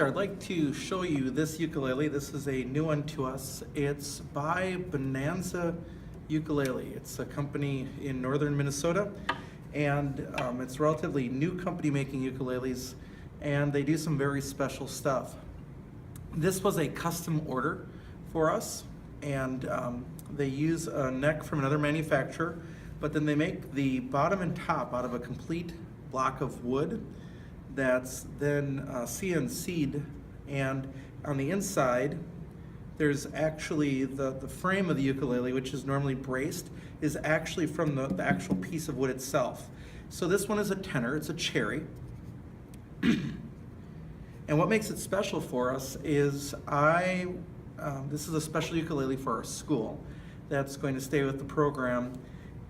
there, I'd like to show you this ukulele. This is a new one to us. It's by Bonanza Ukulele. It's a company in northern Minnesota, and it's a relatively new company making ukuleles, and they do some very special stuff. This was a custom order for us, and they use a neck from another manufacturer, but then they make the bottom and top out of a complete block of wood that's then CNC'd, and on the inside there's actually the frame of the ukulele, which is normally braced, is actually from the actual piece of wood itself. So this one is a tenor, it's a cherry. And what makes it special for us is this is a special ukulele for our school that's going to stay with the program,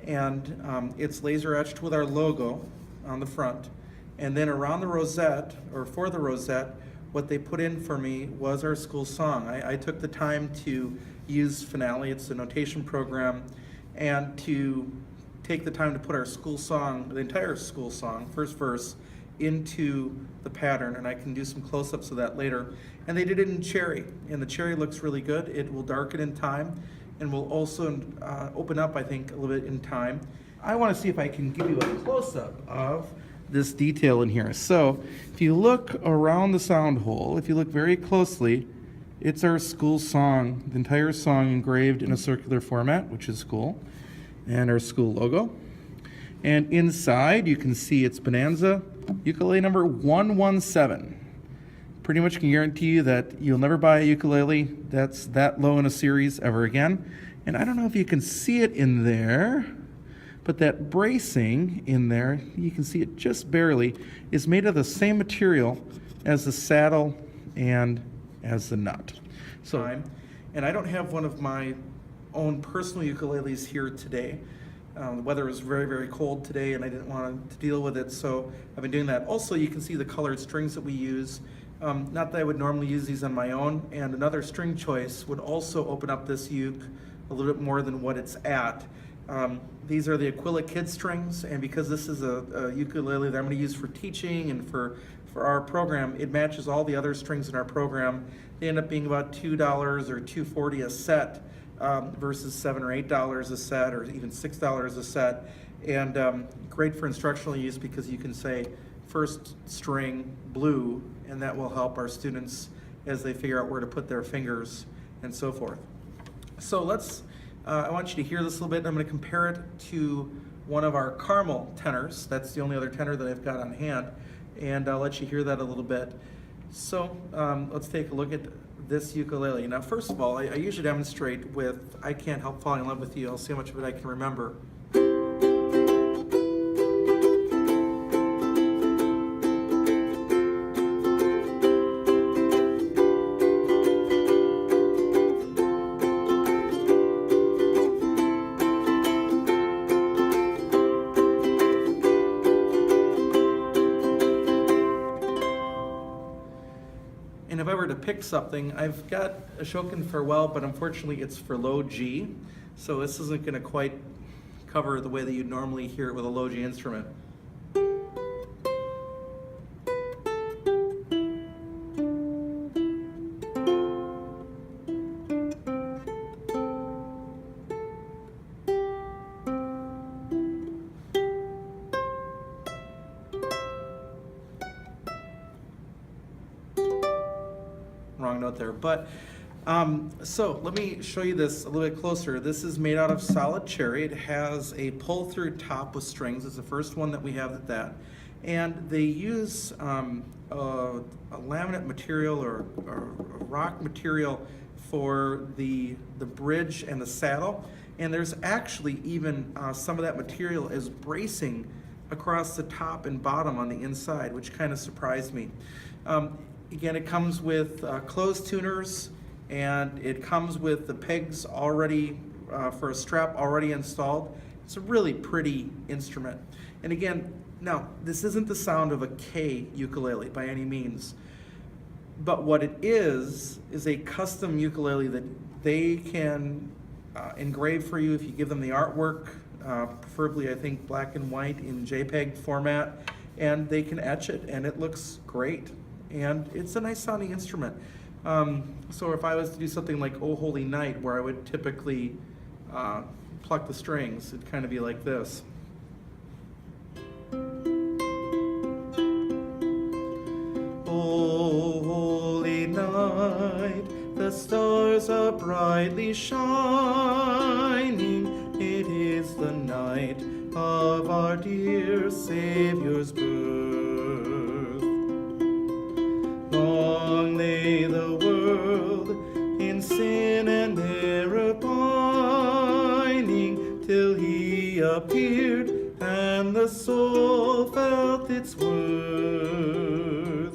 and it's laser etched with our logo on the front. And then around the rosette, or for the rosette, what they put in for me was our school song. I took the time to use Finale, it's a notation program, and to take the time to put our school song, the entire school song, first verse, into the pattern, and I can do some close-ups of that later. And they did it in cherry, and the cherry looks really good. It will darken in time, and will also open up, I think, a little bit in time. I want to see if I can give you a close-up of this detail in here. So if you look around the sound hole, if you look very closely, it's our school song, the entire song engraved in a circular format, which is cool, and our school logo. And inside you can see it's Bonanza ukulele number 117. Pretty much can guarantee you that you'll never buy a ukulele that's that low in a series ever again. And I don't know if you can see it in there, but that bracing in there, you can see it just barely, is made of the same material as the saddle and as the nut. So, and I don't have one of my own personal ukuleles here today. The weather was very, very cold today, and I didn't want to deal with it, so I've been doing that. Also, you can see the colored strings that we use. Not that I would normally use these on my own, and another string choice would also open up this uke a little bit more than what it's at. These are the Ukuleles kid strings, and because this is a ukulele that I'm going to use for teaching and for our program, it matches all the other strings in our program. They end up being about $2 or $2.40 a set versus $7 or $8 a set, or even $6 a set. And great for instructional use because you can say first string blue, and that will help our students as they figure out where to put their fingers and so forth. So I want you to hear this a little bit. I'm going to compare it to one of our caramel tenors. That's the only other tenor that I've got on hand, and I'll let you hear that a little bit. So let's take a look at this ukulele. Now, first of all, I usually demonstrate with I Can't Help Falling in Love with You. I'll see how much of it I can remember. And if I were to pick something, I've got a Ashokan Farewell, but unfortunately it's for low G, so this isn't going to quite cover the way that you'd normally hear it with a low G instrument. Wrong note there, but so let me show you this a little bit closer. This is made out of solid cherry. It has a pull-through top with strings. It's the first one that we have at that, and they use a laminate material or a rock material for the bridge and the saddle, and there's actually even some of that material is bracing across the top and bottom on the inside, which kind of surprised me. Again, it comes with closed tuners, and it comes with the pegs already for a strap already installed. It's a really pretty instrument. And again, now, this isn't the sound of a K ukulele by any means, but what it is a custom ukulele that they can engrave for you if you give them the artwork, preferably I think black and white in JPEG format, and they can etch it, and it looks great. and it's a nice sounding instrument. So if I was to do something like "Oh Holy Night," where I would typically pluck the strings, it'd kind of be like this. Oh holy night, the stars are brightly shining. It is the night of our dear Savior's birth. Long lay the world in sin and error pining, till he appeared and the soul felt its worth.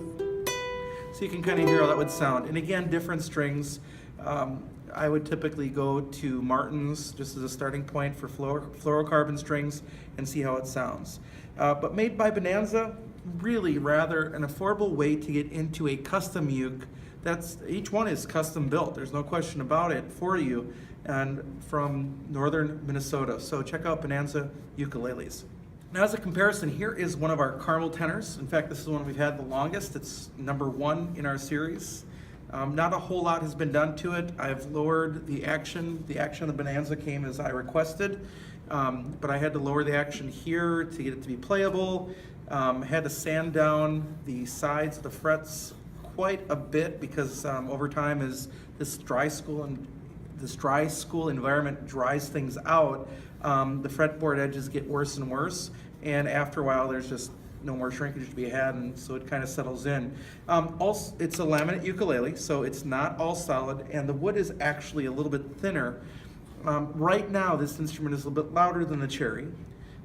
So you can kind of hear how that would sound. And again, different strings. I would typically go to Martin's just as a starting point for fluorocarbon strings and see how it sounds. But made by Bonanza, really rather an affordable way to get into a custom uke. Each one is custom built, there's no question about it, for you, and from northern Minnesota. So check out Bonanza Ukuleles. Now, as a comparison, here is one of our caramel tenors. In fact, this is the one we've had the longest. It's #1 in our series. Not a whole lot has been done to it. I've lowered the action. The action of the Bonanza came as I requested, but I had to lower the action here to get it to be playable. Had to sand down the sides of the frets quite a bit because over time, as this dry school environment dries things out, the fretboard edges get worse and worse, and after a while there's just no more shrinkage to be had, and so it kind of settles in. Also, it's a laminate ukulele, so it's not all solid, and the wood is actually a little bit thinner. Right now this instrument is a little bit louder than the cherry,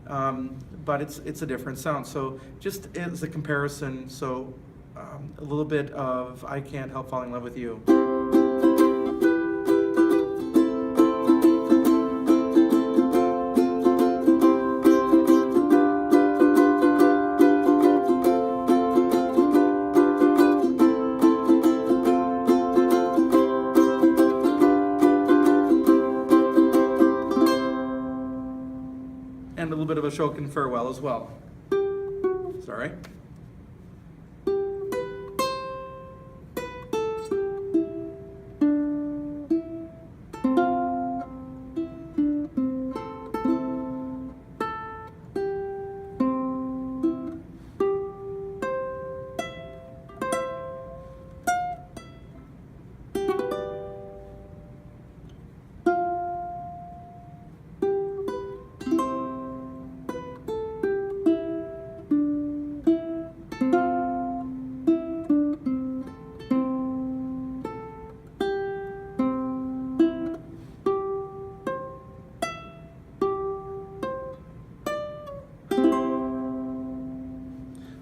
but it's a different sound. So just as a comparison, so a little bit of I Can't Help Falling in Love with You. And a little bit of a Shokin Farewell as well. Sorry.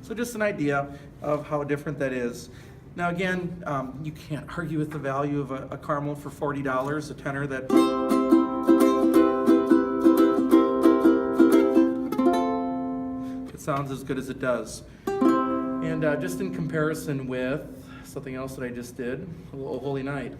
So just an idea of how different that is. Now again, you can't argue with the value of a caramel for $40, a tenor that it sounds as good as it does. And just in comparison with something else that I just did, a little "Oh Holy Night."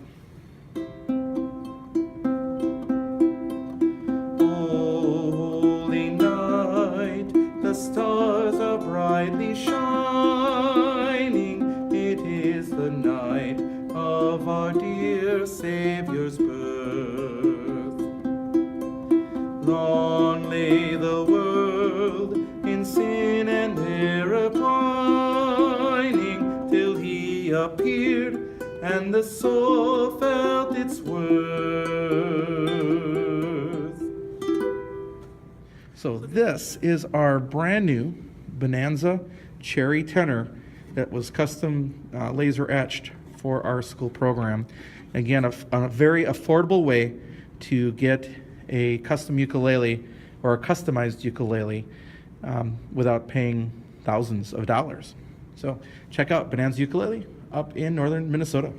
The stars are brightly shining. It is the night of our dear Savior's birth. Long lay the world in sin and error pining, till he appeared and the soul felt its worth. So this is our brand new Bonanza Cherry Tenor that was custom laser etched for our school program. Again, a very affordable way to get a custom ukulele or a customized ukulele without paying thousands of dollars. So check out Bonanza Ukulele up in northern Minnesota.